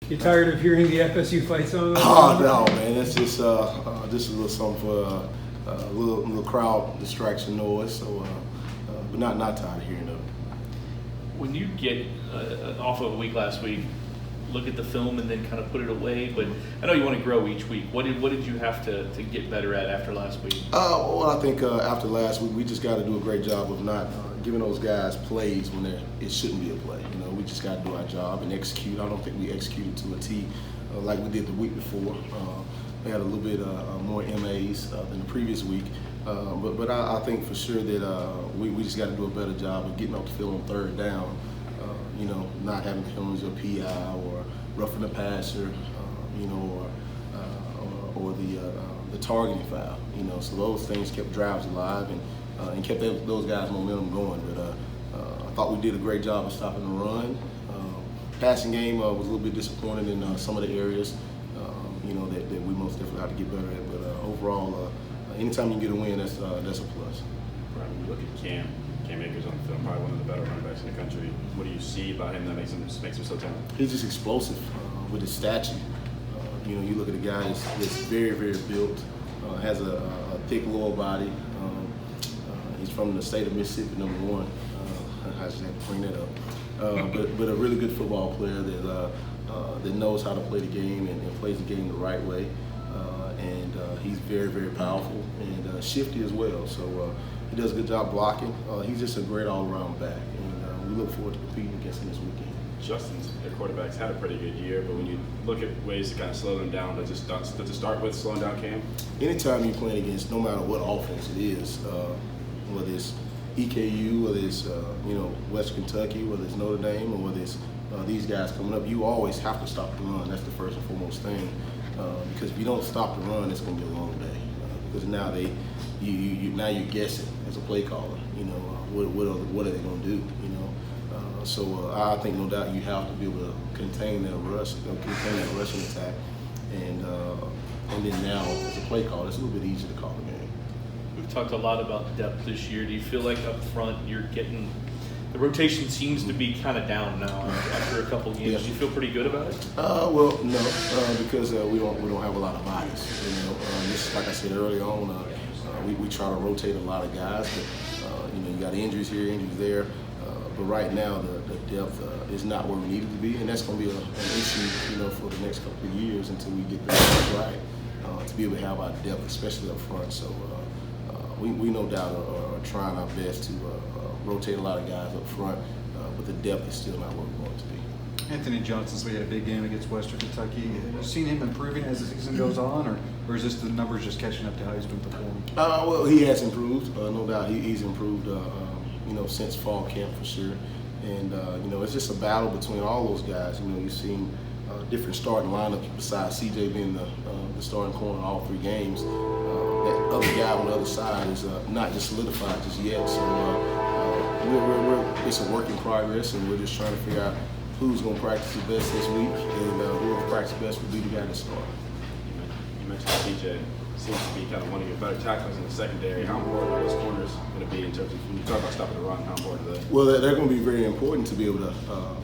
You tired of hearing the FSU fight song? Oh no, man! That's just a little something for a little crowd distraction noise. So, but not tired of hearing it. When you get off of a week last week, look at the film and then kind of put it away. But I know you want to grow each week. What did you have to get better at after last week? Well, I think after last week, we just got to do a great job of not giving those guys plays when it shouldn't be a play. You know, we just got to do our job and execute. I don't think we executed to a T like we did the week before. We had a little bit more MAs than the previous week. But I think for sure that we just got to do a better job of getting off the field on third down. You know, not having penalties or PI or roughing the passer, you know, or the targeting foul. You know, so those things kept drives alive and kept those guys' momentum going. But I thought we did a great job of stopping the run. Passing game was a little bit disappointing in some of the areas, you know, that we most definitely have to get better at. But overall, anytime you get a win, that's a plus. Right, when you look at Cam Akers on the film, probably one of the better running backs in the country. What do you see about him that makes him so talented? He's just explosive with his stature. You know, you look at a guy that's very, very built, has a thick lower body. He's from the state of Mississippi, number one. I just have to bring that up. But a really good football player that knows how to play the game and plays the game the right way. And he's very, very powerful and shifty as well. So he does a good job blocking. He's just a great all-around back, and we look forward to competing against him this weekend. Justin's quarterback's had a pretty good year, but when you look at ways to kind of slow them down, does it start with slowing down Cam? Anytime you're playing against, no matter what offense it is, whether it's EKU, whether it's you know, West Kentucky, whether it's Notre Dame, or whether it's these guys coming up, you always have to stop the run. That's the first and foremost thing. Because if you don't stop the run, it's going to be a long day. Because now now you're guessing as a play caller. You know, what are they going to do? You know, so I think no doubt you have to be able to contain that rush, contain that rushing attack, and then now as a play caller, it's a little bit easier to call the game. We've talked a lot about depth this year. Do you feel like up front you're getting the rotation seems to be kind of down now after a couple games? Yeah. Do you feel pretty good about it? Well, no, because we don't have a lot of bodies. You know, just like I said early on, we try to rotate a lot of guys, but you know, you got injuries here, injuries there. But right now, the depth is not where we need it to be, and that's going to be an issue, you know, for the next couple of years until we get that right. To be able to have our depth, especially up front. So we no doubt are trying our best to rotate a lot of guys up front, but the depth is still not where we want it to be. Anthony Johnson's we had a big game against Western Kentucky. Have you seen him improving as the season goes on, or is this the numbers just catching up to how he's been performing? Well, he has improved. No doubt he's improved, you know, since fall camp for sure. And, you know, it's just a battle between all those guys. You know, you've seen different starting lineups besides CJ being the starting corner in all three games. That other guy on the other side is not just solidified just yet. So it's a work in progress, and we're just trying to figure out who's going to practice the best this week, and whoever practice best will be the guy to start. You mentioned CJ seems to be kind of one of your better tacklers in the secondary. How important are those corners going to be in terms of when you talk about stopping the run? How important are they? Well, they're going to be very important to be able to,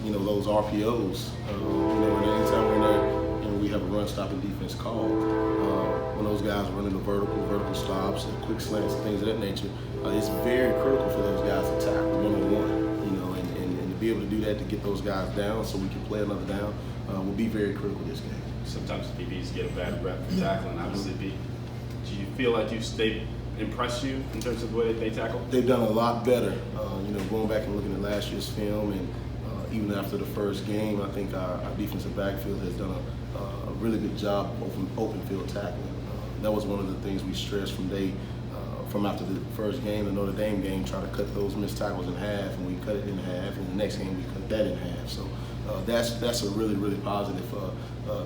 you know, those RPOs. You know, and anytime we're there and we have a run-stopping defense called, when those guys are running the vertical stops, and quick slants, and things of that nature, it's very critical for those guys to tackle one-on-one. You know, and to be able to do that, to get those guys down so we can play another down, will be very critical this game. Sometimes DBs get a bad rep for tackling. Obviously, do you feel like they've impressed you in terms of the way they tackle? They've done a lot better. You know, going back and looking at last year's film, and even after the first game, I think our defensive backfield has done a really good job of open field tackling. That was one of the things we stressed from after the first game, the Notre Dame game, try to cut those missed tackles in half, and we cut it in half, and the next game we cut that in half. So that's a really, really positive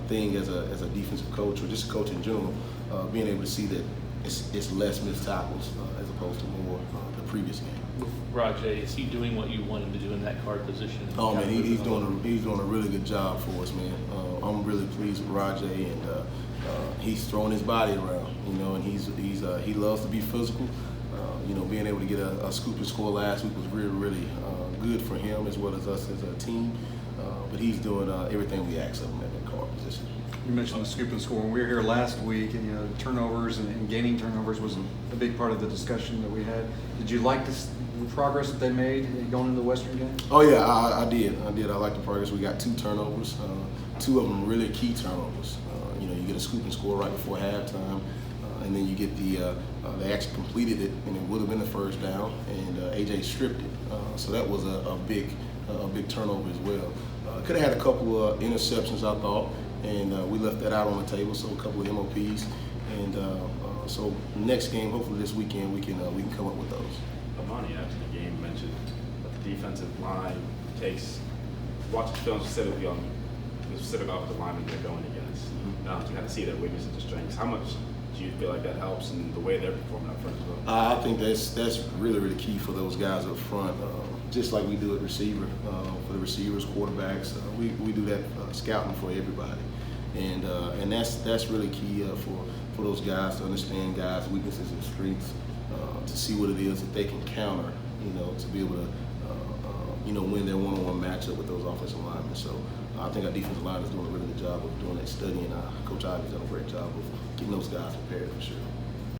thing as a defensive coach, or just a coach in general, being able to see that it's less missed tackles as opposed to more the previous game. Rajay, is he doing what you want him to do in that guard position? Oh man, he's doing a really good job for us, man. I'm really pleased with Rajay, and he's throwing his body around, you know, and he loves to be physical. You know, being able to get a scoop and score last week was really, really good for him as well as us as a team. But but he's doing everything we ask of him at that guard position. You mentioned the scoop and score. When we were here last week, and turnovers and gaining turnovers was a big part of the discussion that we had. Did you like the progress that they made going into the Western game? Oh yeah, I did. I like the progress. We got 2 turnovers, 2 of them really key turnovers. You get a scoop and score right before halftime, and then you get they actually completed it, and it would have been the first down, and AJ stripped it. So that was a big turnover as well. Could have had a couple of interceptions, I thought, and we left that out on the table. So a couple of MOPs, and so next game, hopefully this weekend, we can come up with those. Amani after the game mentioned that the defensive line watch the film specifically on the specific offensive linemen they're going against, to kind of see their weaknesses and strengths. How much do you feel like that helps in the way they're performing up front as well? I think that's really key for those guys up front. Just like we do at receiver, for the receivers, quarterbacks, we do that scouting for everybody, and that's really key for those guys to understand guys' weaknesses and strengths, to see what it is that they can counter, to be able to win their one-on-one matchup with those offensive linemen. So I think our defensive line is doing a really good job of doing that studying. Coach Ivy's done a great job of getting those guys prepared for sure.